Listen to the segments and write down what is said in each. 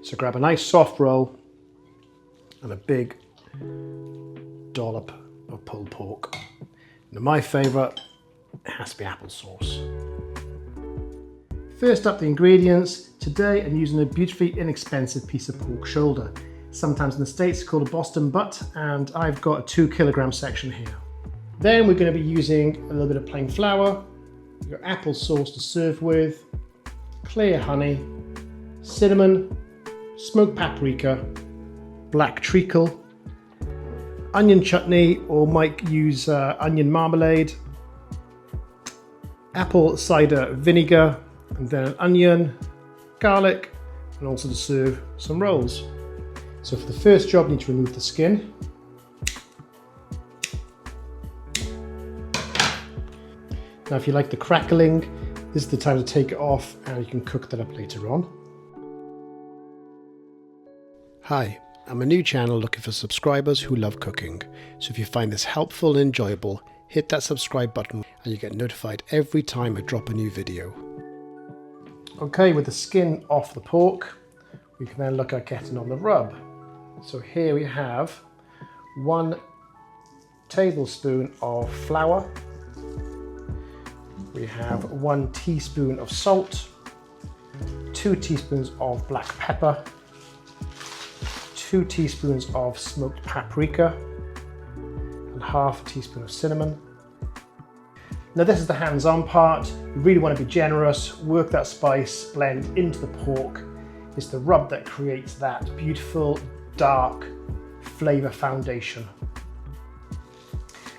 So grab a nice soft roll and a big dollop of pulled pork. Now my favourite has to be applesauce. First up, the ingredients. Today I'm using a beautifully inexpensive piece of pork shoulder. Sometimes in the States it's called a Boston butt, and I've got a 2 kilogram section here. Then we're going to be using a little bit of plain flour, your applesauce to serve with, clear honey, cinnamon, smoked paprika, black treacle, onion chutney, or might use onion marmalade, apple cider vinegar, and then an onion, garlic, and also to serve some rolls. So for the first job, you need to remove the skin. Now if you like the crackling, this is the time to take it off and you can cook that up later on. Hi, I'm a new channel looking for subscribers who love cooking. So if you find this helpful and enjoyable, hit that subscribe button and you get notified every time I drop a new video. Okay, with the skin off the pork, we can then look at getting on the rub. So here we have 1 tablespoon of flour. We have 1 teaspoon of salt, 2 teaspoons of black pepper, 2 teaspoons of smoked paprika, and half a teaspoon of cinnamon. Now this is the hands-on part. You really want to be generous, work that spice blend into the pork. It's the rub that creates that beautiful, dark flavour foundation.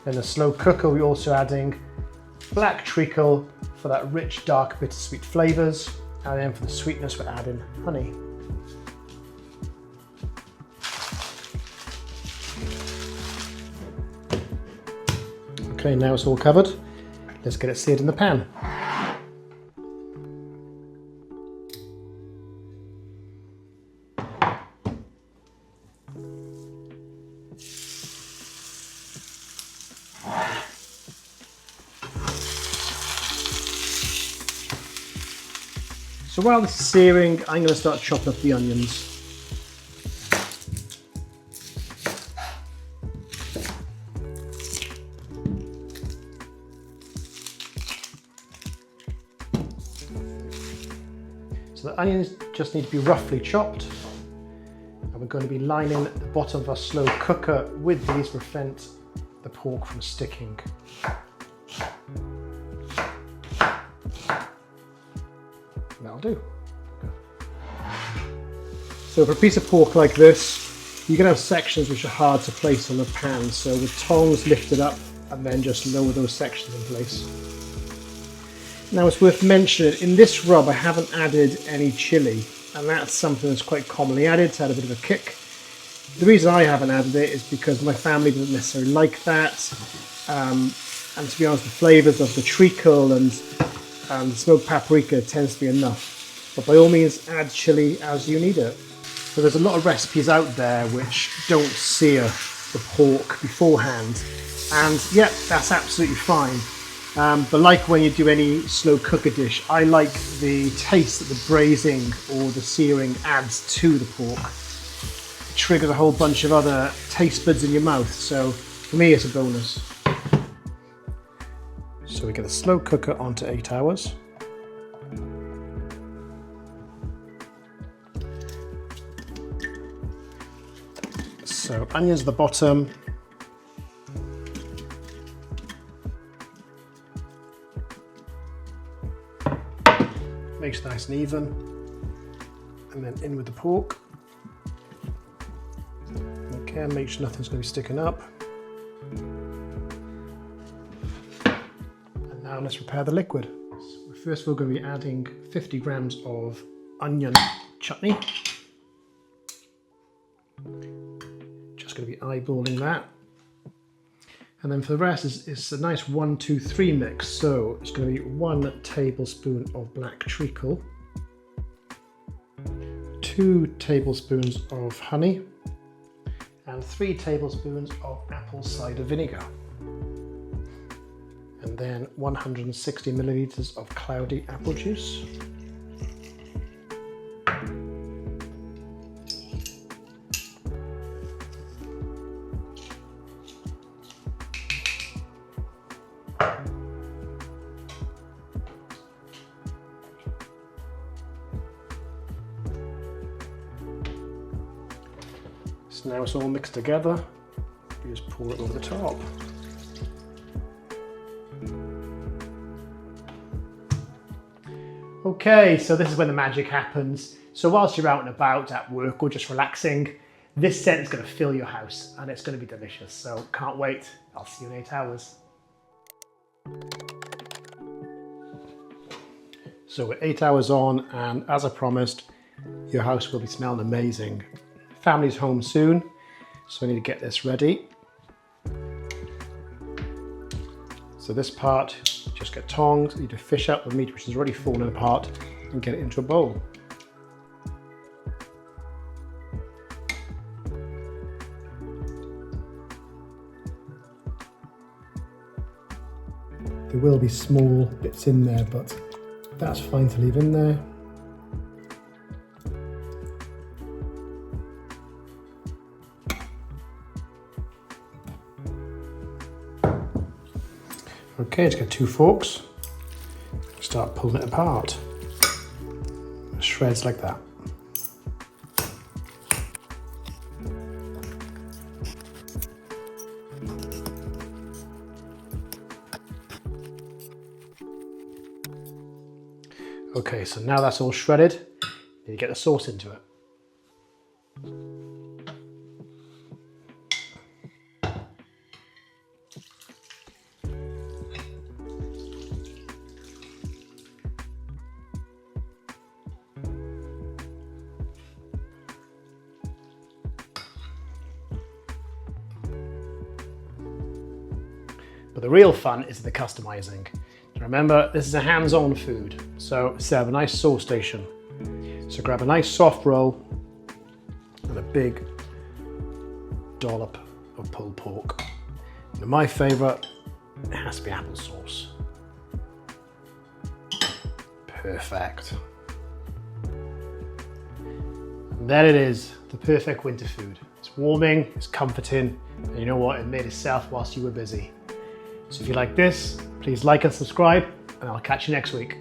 In the slow cooker, we're also adding black treacle for that rich, dark, bittersweet flavours. And then for the sweetness, we're adding honey. Okay, now it's all covered. Let's get it seared in the pan. So while this is searing, I'm going to start chopping up the onions. So the onions just need to be roughly chopped, and we're going to be lining the bottom of our slow cooker with these to prevent the pork from sticking. That'll do. So for a piece of pork like this, you can have sections which are hard to place on the pan, so with tongs lift it up and then just lower those sections in place. Now it's worth mentioning, in this rub I haven't added any chilli, and that's something that's quite commonly added to add a bit of a kick. The reason I haven't added it is because my family doesn't necessarily like that, and to be honest, the flavours of the treacle and the smoked paprika tends to be enough. But by all means add chilli as you need it. So there's a lot of recipes out there which don't sear the pork beforehand, and yeah, that's absolutely fine. But like when you do any slow cooker dish, I like the taste that the braising or the searing adds to the pork. It triggers a whole bunch of other taste buds in your mouth, so for me it's a bonus. So we get the slow cooker onto 8 hours. So onions at the bottom. Makes it nice and even. And then in with the pork. Okay, make sure nothing's going to be sticking up. And now let's prepare the liquid. So first we're going to be adding 50 grams of onion chutney. Just going to be eyeballing that. And then for the rest, it's a nice 1, 2, 3 mix. So it's going to be 1 tablespoon of black treacle, 2 tablespoons of honey, and 3 tablespoons of apple cider vinegar. And then 160 milliliters of cloudy apple juice. So now it's all mixed together. You just pour it over the top. Okay, so this is when the magic happens. So whilst you're out and about at work or just relaxing, this scent is going to fill your house and it's going to be delicious. So can't wait. I'll see you in 8 hours. So we're 8 hours on, and as I promised, your house will be smelling amazing. Family's home soon, so I need to get this ready. So this part, just get tongs, you need to fish out the meat which is already fallen apart and get it into a bowl. There will be small bits in there, but that's fine to leave in there. Okay, let's get 2 forks. Start pulling it apart. Shreds like that. Okay, so now that's all shredded, you get the sauce into it. But the real fun is the customizing. Remember, this is a hands-on food, so set up a nice sauce station. So grab a nice soft roll and a big dollop of pulled pork. Now my favourite, it has to be applesauce. Perfect. And there it is, the perfect winter food. It's warming, it's comforting, and you know what, it made itself whilst you were busy. So if you like this, please like and subscribe, and I'll catch you next week.